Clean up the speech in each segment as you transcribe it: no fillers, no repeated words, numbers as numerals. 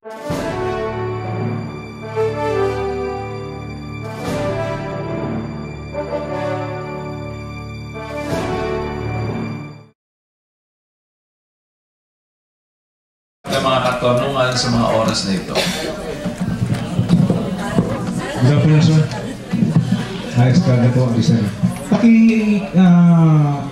Mga katanungan sa mga oras na ito. Good afternoon, sir. Alex Carga po, Rizal.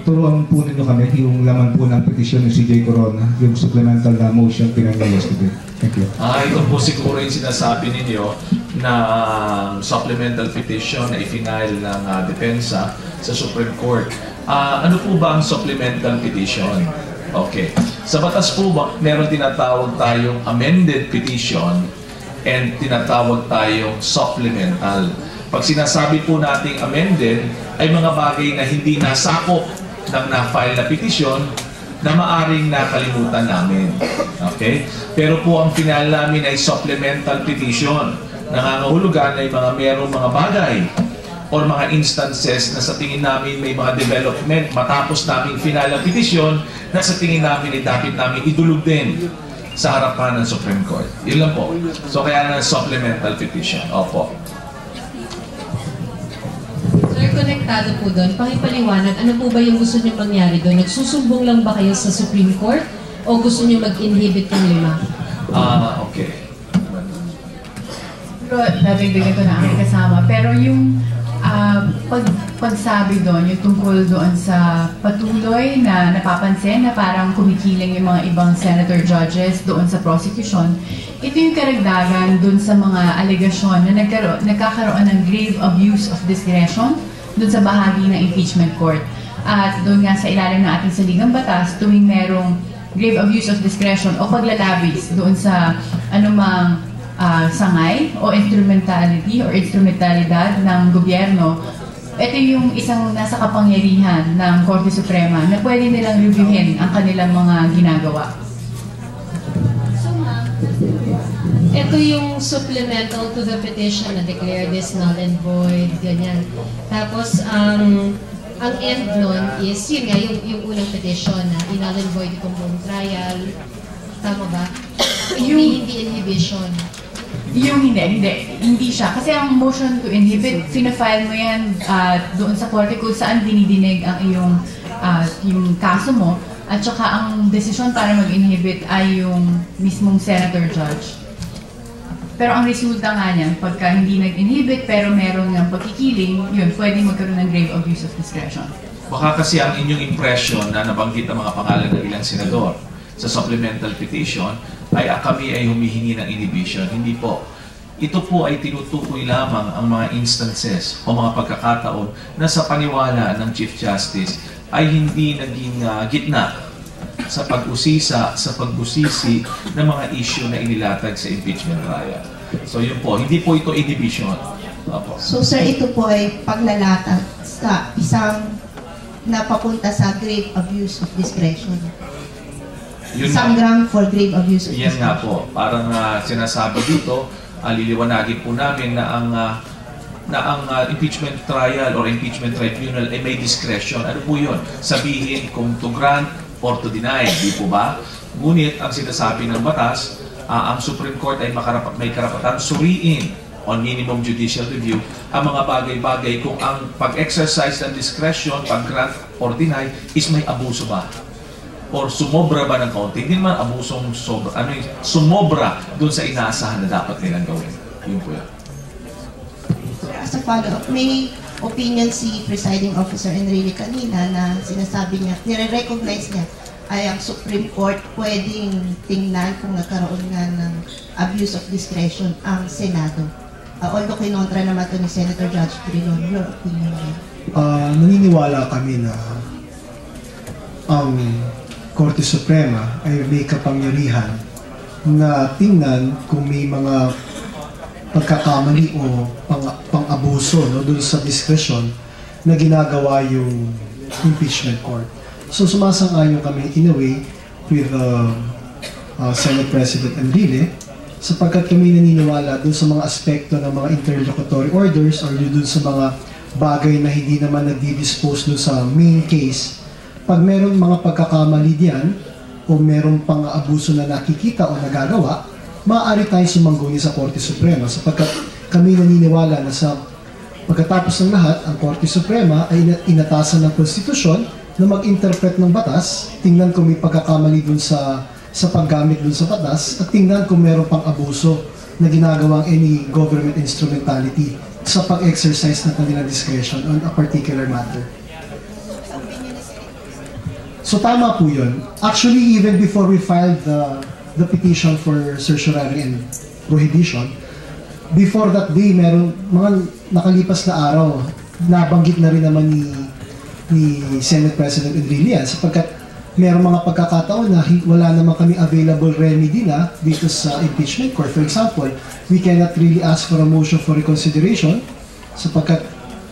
Turuan po ninyo kami yung laman po ng petisyon ni CJ Corona, yung supplemental na motion pinanggal yesterday. Thank you. Ito po siguro yung sinasabi ninyo na supplemental petition na i-final ng depensa sa Supreme Court. Ano po ba ang supplemental petition? Okay. Sa batas po ba, meron tinatawag tayong amended petition and tinatawag tayong supplemental. Pag sinasabi po nating amended, ay mga bagay na hindi nasakop ng na-file na petition na maaring nakalimutan namin. Okay? Pero po ang final namin ay supplemental petition. Nangangahulugan ay merong mga bagay or mga instances na sa tingin namin may mga development matapos naming final na petisyon na sa tingin namin ay dapat namin idulog din sa harapan ng Supreme Court. Yun lang po. So kaya na supplemental petition. Opo. Sir, konektado po doon. Pakipaliwanag, ano po ba yung gusto niyo mangyari doon? Nagsusumbong lang ba kayo sa Supreme Court o gusto niyo mag-inhibit yung 5? Okay. Pero nabibigyan ko na ang kasama. Pero yung pagsabi doon, yung tungkol doon sa patuloy na napapansin na parang kumikiling yung mga ibang senator judges doon sa prosecution, ito yung karagdagan doon sa mga alegasyon na nagkakaroon ng grave abuse of discretion doon sa bahagi ng impeachment court. At doon nga sa ilalim ng ating saligang batas, tuwing merong grave abuse of discretion o paglalabis doon sa anumang sangay o instrumentalidad ng gobyerno, ito yung isang nasa kapangyarihan ng Korte Suprema na pwede nilang reviewin ang kanilang mga ginagawa. So ma'am, ito yung supplemental to the petition na declare this null and void, ganyan. Tapos, ang end nun is, yun nga, yung unang petition na null and void itong buong trial. Tama ba? Yung hindi inhibition. Yung hindi siya. Kasi ang motion to inhibit, fina-file mo yan doon sa korte kung saan dinidinig ang iyong yung kaso mo. At saka ang desisyon para mag-inhibit ay yung mismong senator judge. Pero ang resulta nga niyan, pagka hindi nag-inhibit pero meron ng pagkikiling, yun, pwede magkaroon ng grave abuse of discretion. Baka kasi ang inyong impression na nabanggit ang mga pangalan ng ilang senador sa supplemental petition ay kami ay humihingi ng inhibition. Hindi po. Ito po ay tinutukoy lamang ang mga instances o mga pagkakataon na sa paniwala ng Chief Justice ay hindi naging gitna sa pag-usisa, sa pagbusisi ng mga issue na inilatag sa impeachment trial. So yun po, hindi po ito inhibition. Opo. So sir, ito po ay paglalatag sa isang napapunta sa grave abuse of discretion. Isang ground for grave abuse of discretion. Yan nga po, parang sinasabi dito, liliwanagin po namin na ang impeachment trial or impeachment tribunal ay may discretion. Ano po yun? Sabihin kung to grant or to deny, di po ba? Ngunit ang sinasabi ng batas, ang Supreme Court ay may karapatan suriin on minimum judicial review ang mga bagay-bagay kung ang pag-exercise ng discretion, pag-grant or deny is may abuso ba? Or sumobra ba ng kaunti? Hindi naman abusong sumobra doon sa inaasahan na dapat nilang gawin. Yun po yan. As a follow-up, may opinion si Presiding Officer Enrile kanina na sinasabi niya, nire-recognize niya ay ang Supreme Court pwedeng tingnan kung nagkaroon nga ng abuse of discretion ang Senado. Although kinontra naman ito ni Senator Judge Trilon, your opinion niya? Naniniwala kami na ang Korte Suprema ay may kapangyarihan na tingnan kung may mga pagkakamali o pang-abuso doon sa discretion na ginagawa yung impeachment court. So sumasang-ayon kami in a way with Senate President Enrile sapagkat kami naniniwala doon sa mga aspekto ng mga interlocutory orders or doon sa mga bagay na hindi naman nagdi-dispose doon sa main case. Pag meron mga pagkakamali diyan o meron pang abuso na nakikita o nagagawa, maaari tayong sumangguni sa Korte Suprema sapagkat kami naniniwala na sa pagkatapos ng lahat, ang Korte Suprema ay inatasan ng konstitusyon na mag-interpret ng batas, tingnan kung may pagkakamali dun sa paggamit dun sa batas, at tingnan kung meron pang abuso na ginagawang any government instrumentality sa pag-exercise ng kanilang discretion on a particular matter. So tama po yun. Actually, even before we filed the petition for certiorari and prohibition, before that day, meron mga nakalipas na araw, nabanggit na rin naman ni Senate President Enrile sapagkat meron mga pagkakataon na wala naman kami available remedy na dito sa impeachment court. For example, we cannot really ask for a motion for reconsideration sapagkat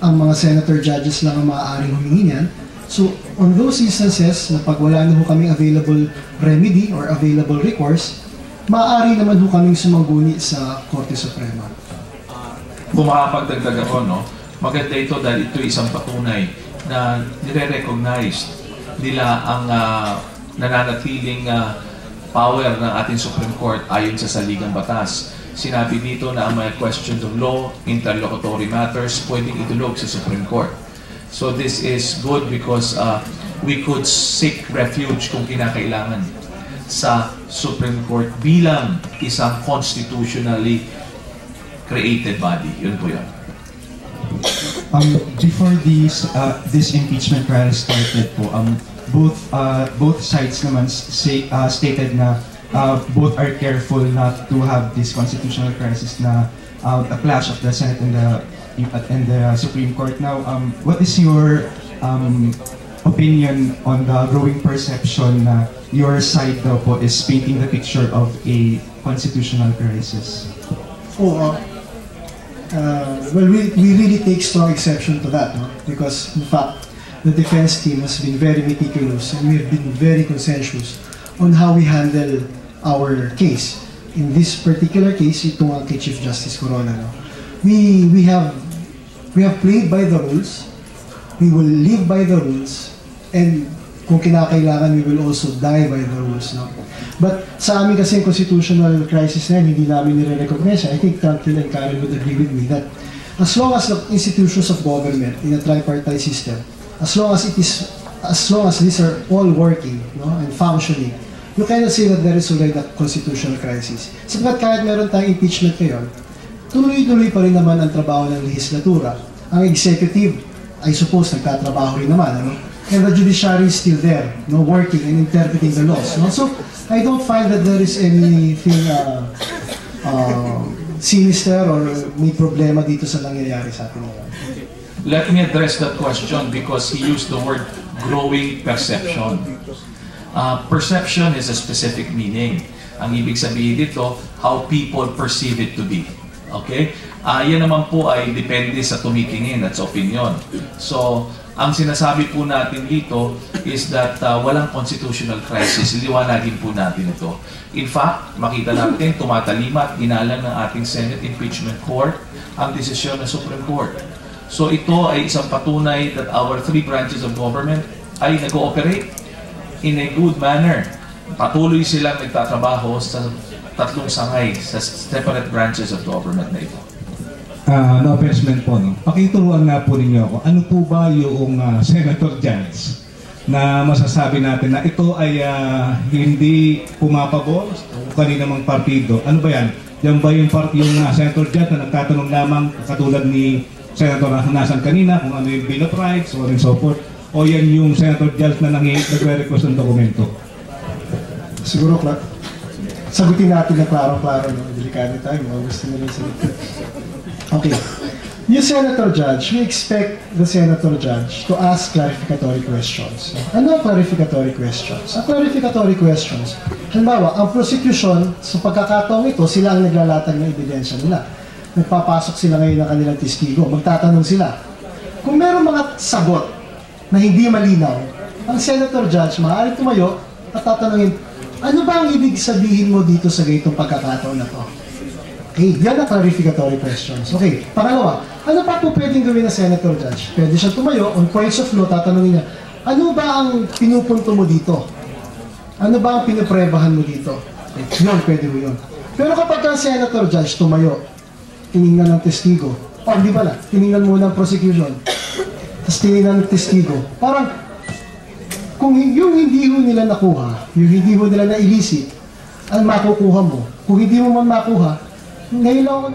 ang mga senator judges lang ang maaaring humingi niyan. So, on those instances na pag wala na ho kaming available remedy or available recourse, maaari naman ho kaming sumangguni sa Korte Suprema. Kung makapagdagdag ako, no, maganda ito dahil ito isang patunay na nire-recognize nila ang nananatiling power ng ating Supreme Court ayon sa saligang batas. Sinabi dito na ang mga questions of law, interlocutory matters, pwedeng itulog sa Supreme Court. So this is good because we could seek refuge kung kinakailangan sa Supreme Court bilang isang constitutionally created body. Yun po yun. Before this impeachment trial started po, both sides naman stated na both are careful not to have this constitutional crisis na a clash of the Senate and the Supreme Court. Now, what is your opinion on the growing perception na your side daw po is painting the picture of a constitutional crisis? Well, we really take strong exception to that, no? Because in fact, the defense team has been very meticulous and we've been very consensuous on how we handle our case. In this particular case, itong kay Chief Justice Corona, no? We have played by the rules, we will live by the rules, and kung kinakailangan, we will also die by the rules. No? But sa amin kasi constitutional crisis na hindi namin nire-recognize. I think Tranquil and Karen would agree with me that as long as the institutions of government in a tripartite system, as long as these are all working, no, and functioning, you cannot say that there is already a constitutional crisis. Sabagat kahit meron tayong impeachment ngayon, tuloy-tuloy pa rin naman ang trabaho ng legislatura. Ang executive, I suppose, nagtatrabaho rin naman, ano? And the judiciary is still there, no, working and interpreting the laws. No? So, I don't find that there is anything sinister or may problema dito sa nangyayari sa atin ngayon. Let me address that question because he used the word growing perception. Perception is a specific meaning. Ang ibig sabihin dito, how people perceive it to be. Okay? Yan naman po ay depende sa tumitingin at sa opinion. So, ang sinasabi po natin dito is that walang constitutional crisis. Liwanagin po natin ito. In fact, makita natin, tumatalima at ginalang ng ating Senate Impeachment Court ang desisyon ng Supreme Court. So ito ay isang patunay that our three branches of government ay nag-ooperate in a good manner. Patuloy silang nagtatrabaho sa tatlong sangay sa separate branches of government na ito. No offense po, no? Pakituruan nga po ninyo ako, ano po ba yung Senator Judge na masasabi natin na ito ay hindi pumapabor sa kaninamang partido? Ano ba yan? Yan ba yung Senator Judge na nagtatanong lamang katulad ni Senator Hanasan kanina kung ano yung Bill of Rights or and so forth? O yan yung Senator Judge na nagre-request ng dokumento? Siguro, sagutin natin na klaro-klaro, no? Delikado tayo, gusto nila sagutin. Okay. Yung Senator Judge, we expect the Senator Judge to ask clarificatory questions. Ano ang clarificatory questions? Ang clarificatory questions, halimbawa, ang prosecution, sa pagkakataong ito, sila ang naglalatag ng ebidensya nila. Nagpapasok sila ngayon ng kanilang testigo, magtatanong sila. Kung meron mga sagot na hindi malinaw, ang Senator Judge maaaring tumayo at tatanungin, ano ba ang ibig sabihin mo dito sa ganitong pagkakataon na to? Okay, yan ang clarificatory questions. Okay, pangalawa, ano pa po pwedeng gawin ng Senator Judge? Pwede siya tumayo, on points of law, tatanungin niya, ano ba ang pinupunto mo dito? Ano ba ang pinuprebahan mo dito? Okay, yun, pwede mo yun. Pero kapag ka senator judge tumayo, tiningnan ng testigo, hindi pala, tiningnan muna ng prosecution, tapos tiningnan ng testigo, parang kung yung hindi ho nila nakuha, yung hindi ho nila na-elicit, ang makukuha mo, kung hindi mo man makuha, ngayon lang ako